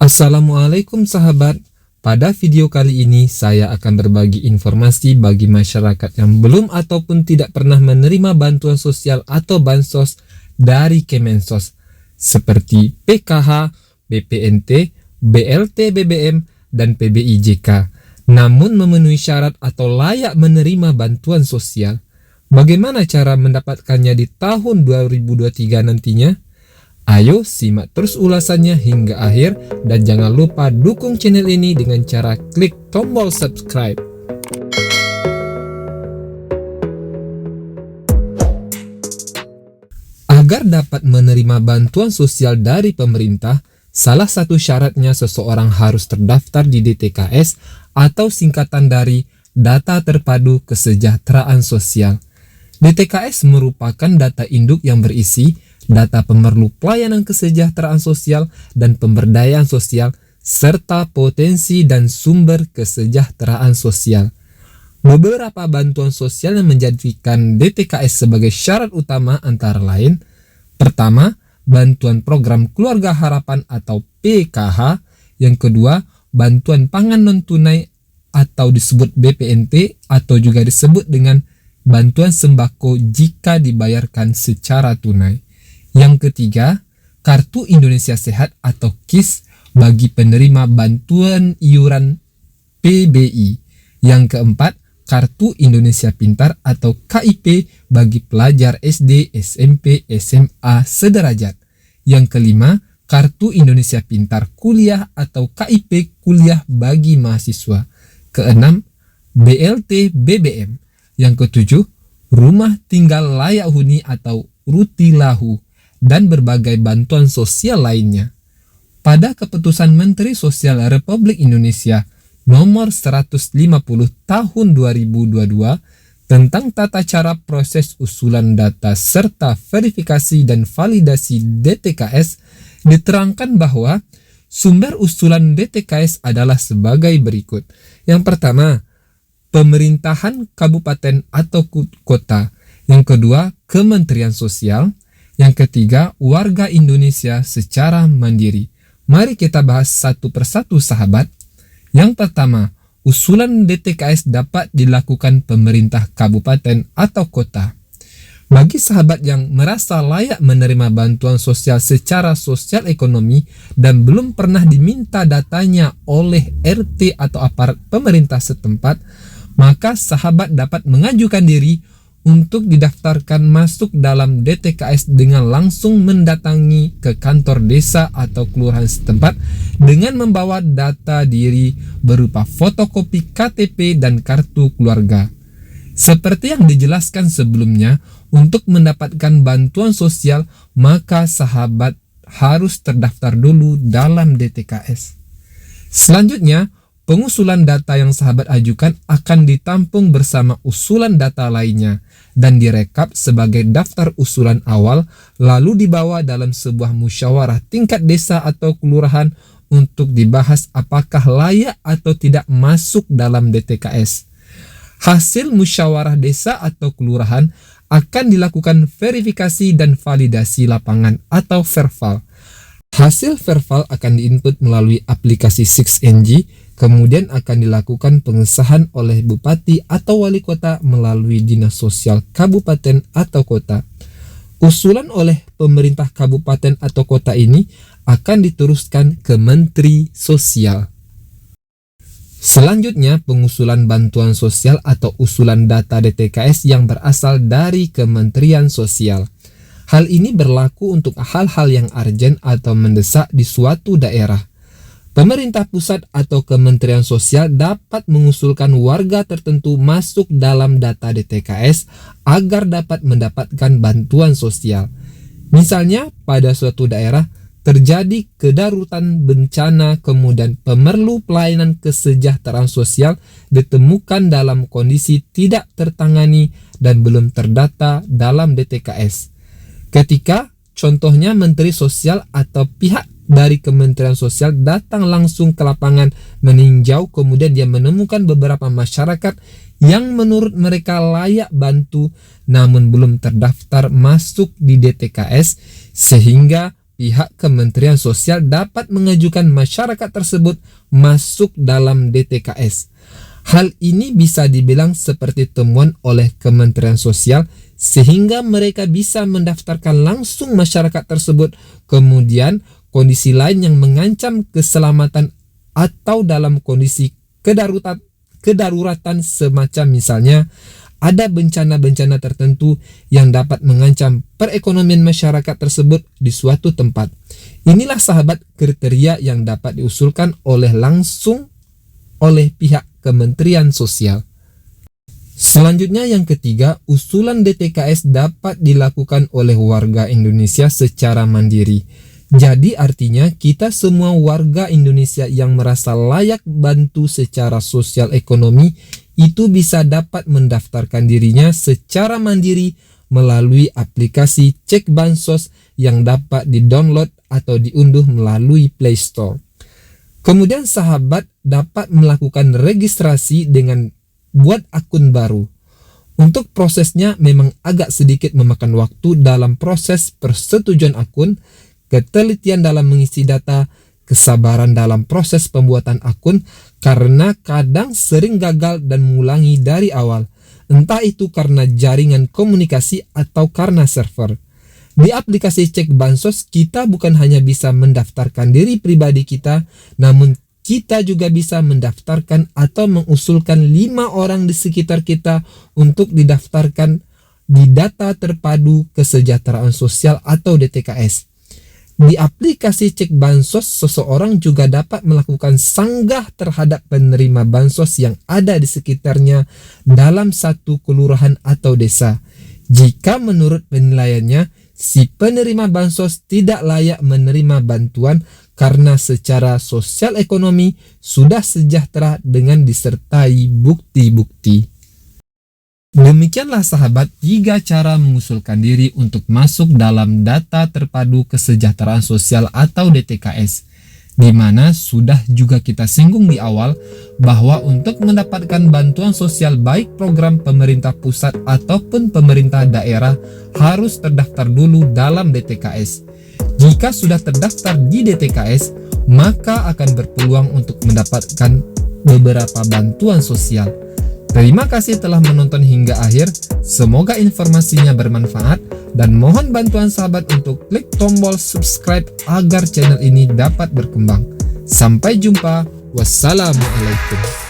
Assalamualaikum sahabat. Pada video kali ini saya akan berbagi informasi bagi masyarakat yang belum ataupun tidak pernah menerima bantuan sosial atau bansos dari Kemensos seperti PKH, BPNT, BLT BBM, dan PBIJK, namun memenuhi syarat atau layak menerima bantuan sosial. Bagaimana cara mendapatkannya di tahun 2023 nantinya? Ayo simak terus ulasannya hingga akhir dan jangan lupa dukung channel ini dengan cara klik tombol subscribe. Agar dapat menerima bantuan sosial dari pemerintah, salah satu syaratnya seseorang harus terdaftar di DTKS atau singkatan dari Data Terpadu Kesejahteraan Sosial. DTKS merupakan data induk yang berisi data pemerlu pelayanan kesejahteraan sosial dan pemberdayaan sosial, serta potensi dan sumber kesejahteraan sosial. Beberapa bantuan sosial yang menjadikan DTKS sebagai syarat utama antara lain: pertama, bantuan program Keluarga Harapan atau PKH; yang kedua, bantuan pangan non-tunai atau disebut BPNT atau juga disebut dengan bantuan sembako jika dibayarkan secara tunai; yang ketiga, Kartu Indonesia Sehat atau KIS bagi penerima bantuan iuran PBI; yang keempat, Kartu Indonesia Pintar atau KIP bagi pelajar SD, SMP, SMA sederajat; yang kelima, Kartu Indonesia Pintar Kuliah atau KIP Kuliah bagi mahasiswa; keenam, BLT BBM; yang ketujuh, Rumah Tinggal Layak Huni atau Rutilahu, dan berbagai bantuan sosial lainnya. Pada keputusan Menteri Sosial Republik Indonesia nomor 150 tahun 2022 tentang tata cara proses usulan data serta verifikasi dan validasi DTKS, diterangkan bahwa sumber usulan DTKS adalah sebagai berikut. Yang pertama, pemerintahan kabupaten atau kota; yang kedua, Kementerian Sosial; yang ketiga, warga Indonesia secara mandiri. Mari kita bahas satu persatu sahabat. Yang pertama, usulan DTKS dapat dilakukan pemerintah kabupaten atau kota. Bagi sahabat yang merasa layak menerima bantuan sosial secara sosial ekonomi dan belum pernah diminta datanya oleh RT atau aparat pemerintah setempat, maka sahabat dapat mengajukan diri untuk didaftarkan masuk dalam DTKS dengan langsung mendatangi ke kantor desa atau kelurahan setempat dengan membawa data diri berupa fotokopi KTP dan kartu keluarga. Seperti yang dijelaskan sebelumnya, untuk mendapatkan bantuan sosial maka sahabat harus terdaftar dulu dalam DTKS. Selanjutnya, pengusulan data yang sahabat ajukan akan ditampung bersama usulan data lainnya dan direkap sebagai daftar usulan awal, lalu dibawa dalam sebuah musyawarah tingkat desa atau kelurahan untuk dibahas apakah layak atau tidak masuk dalam DTKS. Hasil musyawarah desa atau kelurahan akan dilakukan verifikasi dan validasi lapangan atau verval. Hasil verval akan diinput melalui aplikasi 6NG, kemudian akan dilakukan pengesahan oleh bupati atau wali kota melalui dinas sosial kabupaten atau kota. Usulan oleh pemerintah kabupaten atau kota ini akan diteruskan ke Menteri Sosial. Selanjutnya, pengusulan bantuan sosial atau usulan data DTKS yang berasal dari Kementerian Sosial. Hal ini berlaku untuk hal-hal yang urgent atau mendesak di suatu daerah. Pemerintah pusat atau Kementerian Sosial dapat mengusulkan warga tertentu masuk dalam data DTKS agar dapat mendapatkan bantuan sosial. Misalnya, pada suatu daerah terjadi kedaruratan bencana, kemudian pemerlu pelayanan kesejahteraan sosial ditemukan dalam kondisi tidak tertangani dan belum terdata dalam DTKS. Ketika contohnya Menteri Sosial atau pihak dari Kementerian Sosial datang langsung ke lapangan meninjau, kemudian dia menemukan beberapa masyarakat yang menurut mereka layak bantu namun belum terdaftar masuk di DTKS, sehingga pihak Kementerian Sosial dapat mengajukan masyarakat tersebut masuk dalam DTKS. Hal ini bisa dibilang seperti temuan oleh Kementerian Sosial sehingga mereka bisa mendaftarkan langsung masyarakat tersebut. Kemudian kondisi lain yang mengancam keselamatan atau dalam kondisi kedaruratan semacam misalnya ada bencana-bencana tertentu yang dapat mengancam perekonomian masyarakat tersebut di suatu tempat. Inilah sahabat kriteria yang dapat diusulkan langsung oleh pihak Kementerian Sosial. Selanjutnya yang ketiga, usulan DTKS dapat dilakukan oleh warga Indonesia secara mandiri. Jadi artinya kita semua warga Indonesia yang merasa layak bantu secara sosial ekonomi itu bisa dapat mendaftarkan dirinya secara mandiri melalui aplikasi Cek Bansos yang dapat di-download atau diunduh melalui Play Store. Kemudian sahabat dapat melakukan registrasi dengan buat akun baru. Untuk prosesnya memang agak sedikit memakan waktu dalam proses persetujuan akun, ketelitian dalam mengisi data, kesabaran dalam proses pembuatan akun karena kadang sering gagal dan mengulangi dari awal. Entah itu karena jaringan komunikasi atau karena server. Di aplikasi Cek Bansos kita bukan hanya bisa mendaftarkan diri pribadi kita, namun kita juga bisa mendaftarkan atau mengusulkan 5 orang di sekitar kita untuk didaftarkan di Data Terpadu Kesejahteraan Sosial atau DTKS. Di aplikasi Cek Bansos, seseorang juga dapat melakukan sanggah terhadap penerima bansos yang ada di sekitarnya dalam satu kelurahan atau desa. Jika menurut penilaiannya, si penerima bansos tidak layak menerima bantuan karena secara sosial ekonomi sudah sejahtera dengan disertai bukti-bukti. Demikianlah sahabat 3 cara mengusulkan diri untuk masuk dalam Data Terpadu Kesejahteraan Sosial atau DTKS, di mana sudah juga kita singgung di awal bahwa untuk mendapatkan bantuan sosial baik program pemerintah pusat ataupun pemerintah daerah harus terdaftar dulu dalam DTKS. Jika sudah terdaftar di DTKS, maka akan berpeluang untuk mendapatkan beberapa bantuan sosial. Terima kasih telah menonton hingga akhir, semoga informasinya bermanfaat dan mohon bantuan sahabat untuk klik tombol subscribe agar channel ini dapat berkembang. Sampai jumpa, wassalamualaikum.